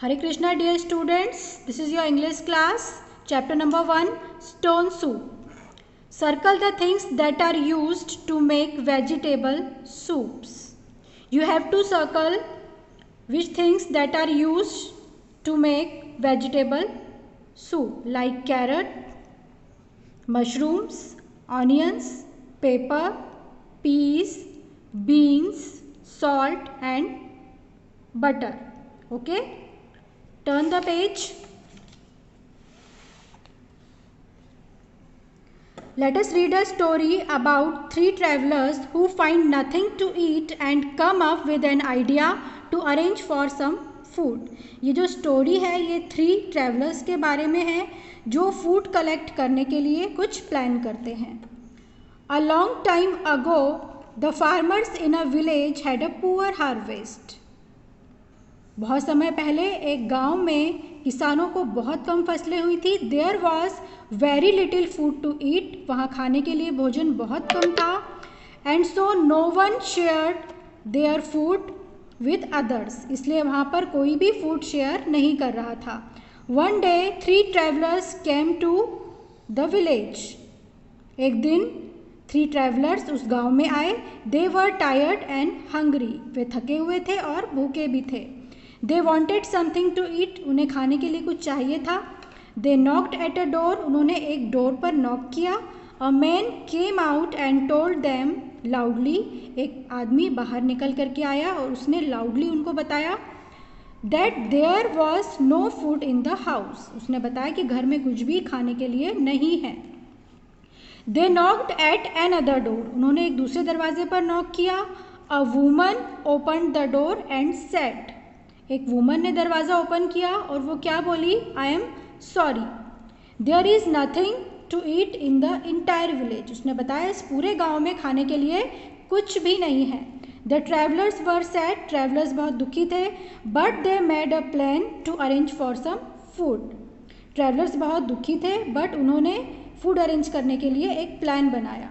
Hare Krishna, dear students. This is your English class. Chapter number 1, Stone Soup. Circle the things that are used to make vegetable soups. You have to circle which things that are used to make vegetable soup, like carrot, mushrooms, onions, pepper, peas, beans, salt and butter. Okay? Turn the page. Let us read a story about three travelers who find nothing to eat and come up with an idea to arrange for some food. ये जो story है ये 3 travellers के बारे में है जो food collect करने के लिए कुछ प्लान करते हैं. A long time ago, the farmers in a village had a poor harvest. बहुत समय पहले एक गांव में किसानों को बहुत कम फसलें हुई थी. There was very little food to eat. वहाँ खाने के लिए भोजन बहुत कम था. And so no one shared their food with others. इसलिए वहाँ पर कोई भी फूड शेयर नहीं कर रहा था. One day 3 travellers came to the village. एक दिन 3 ट्रैवलर्स उस गांव में आए. They were tired and hungry. वे थके हुए थे और भूखे भी थे. They wanted something to eat. उन्हें खाने के लिए कुछ चाहिए था. They knocked at a door. उन्होंने एक डोर पर नॉक किया. A man came out and told them loudly. एक आदमी बाहर निकल करके आया और उसने loudly उनको बताया that there was no food in the house. उसने बताया कि घर में कुछ भी खाने के लिए नहीं है. They knocked at another door. उन्होंने एक दूसरे दरवाजे पर नॉक किया. A woman opened the door and said. एक वुमन ने दरवाज़ा ओपन किया और वो क्या बोली? I'm sorry, there is nothing to eat in the entire village. उसने बताया इस पूरे गांव में खाने के लिए कुछ भी नहीं है. The travellers were sad. Travellers बहुत दुखी थे. But they made a plan to arrange for some food. Travellers बहुत दुखी थे बट उन्होंने फूड अरेंज करने के लिए एक प्लान बनाया.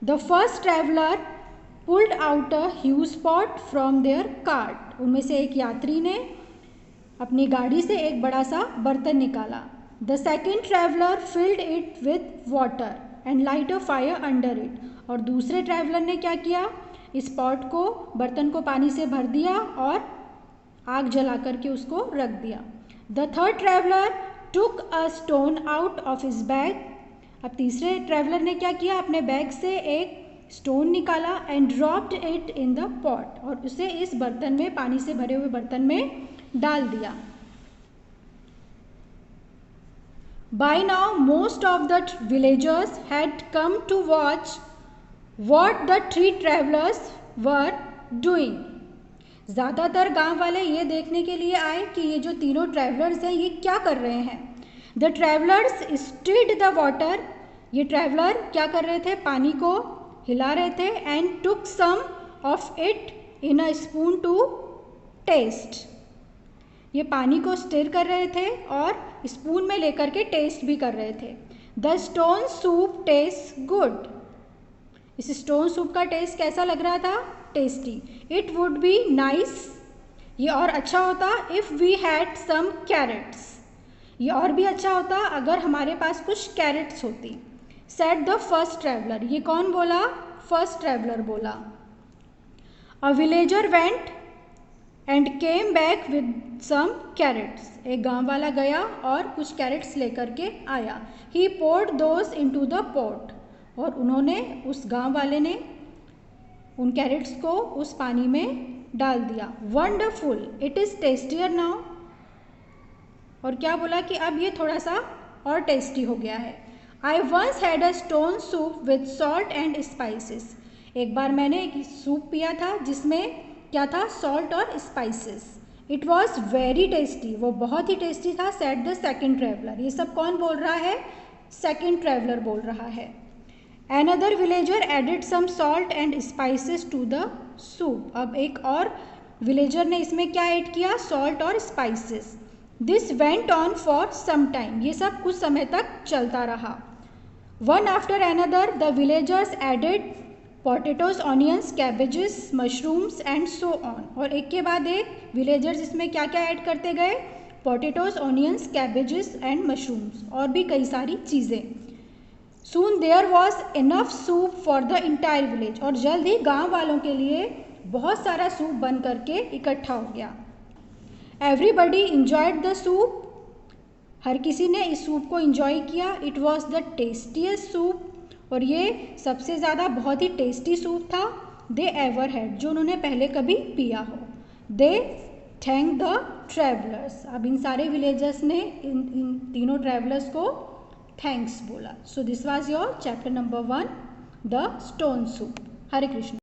The first traveller pulled out a huge pot from their cart. उनमें से एक यात्री ने अपनी गाड़ी से एक बड़ा सा बर्तन निकाला. The second traveller filled it with water and light a fire under it. और दूसरे ट्रैवलर ने क्या किया? इस पॉट को, बर्तन को पानी से भर दिया और आग जला करके उसको रख दिया. The third traveller took a stone out of his bag. अब तीसरे ट्रैवलर ने क्या किया? अपने बैग से एक स्टोन निकाला and dropped it in the pot. और उसे इस बर्तन में, पानी से भरे हुए बर्तन में डाल दिया. By now most of the villagers had come to watch what the 3 travellers were doing. ज़्यादातर गांव वाले ये देखने के लिए आए कि ये जो तीनों ट्रैवलर्स हैं ये क्या कर रहे हैं. The travellers stirred the water. ये ट्रैवलर क्या कर रहे थे? पानी को हिला रहे थे. And took some of it in a spoon to taste. ये पानी को स्टिर कर रहे थे और स्पून में लेकर के टेस्ट भी कर रहे थे. The stone soup taste good. इस स्टोन सूप का टेस्ट कैसा लग रहा था? Tasty. It would be nice. ये और अच्छा होता if we had some carrots. ये और भी अच्छा होता अगर हमारे पास कुछ कैरेट्स होती. Said the first traveller. ये कौन बोला? फर्स्ट ट्रैवलर बोला. A villager went and came back with some carrots. एक गांव वाला गया और कुछ कैरेट्स लेकर के आया. He poured those into the pot. और उन्होंने, उस गांव वाले ने उन कैरेट्स को उस पानी में डाल दिया. Wonderful, it is tastier now. और क्या बोला कि अब ये थोड़ा सा और टेस्टी हो गया है. I once had a stone soup with salt and spices. एक बार मैंने एक सूप पिया था जिसमें क्या था? सॉल्ट और spices. It was very tasty. वो बहुत ही टेस्टी था. said the second traveler. ये सब कौन बोल रहा है? सेकेंड ट्रैवलर बोल रहा है. Another villager added some salt and spices to the soup. अब एक और विलेजर ने इसमें क्या ऐड किया? सॉल्ट और spices. This went on for some time. ये सब कुछ समय तक चलता रहा. One after another, the villagers added potatoes, onions, cabbages, mushrooms and so on. और एक के बाद एक विलेजर्स इसमें क्या क्या ऐड करते गए? Potatoes, onions, cabbages and mushrooms, और भी कई सारी चीज़ें। Soon there was enough soup for the entire village, और जल्द ही गांव वालों के लिए बहुत सारा सूप बन करके इकट्ठा हो गया। एवरीबडी इंजॉयड द सूप, हर किसी ने इस सूप को इंजॉय किया। It was the tastiest soup, और ये सबसे ज़्यादा बहुत ही टेस्टी सूप था। दे एवर हैड, जो उन्होंने पहले कभी पिया हो। दे थैंक द ट्रैवलर्स, अब इन सारे विलेजर्स ने इन तीनों ट्रैवलर्स को थैंक्स बोला। So this was your chapter number 1, the stone soup. Hare Krishna.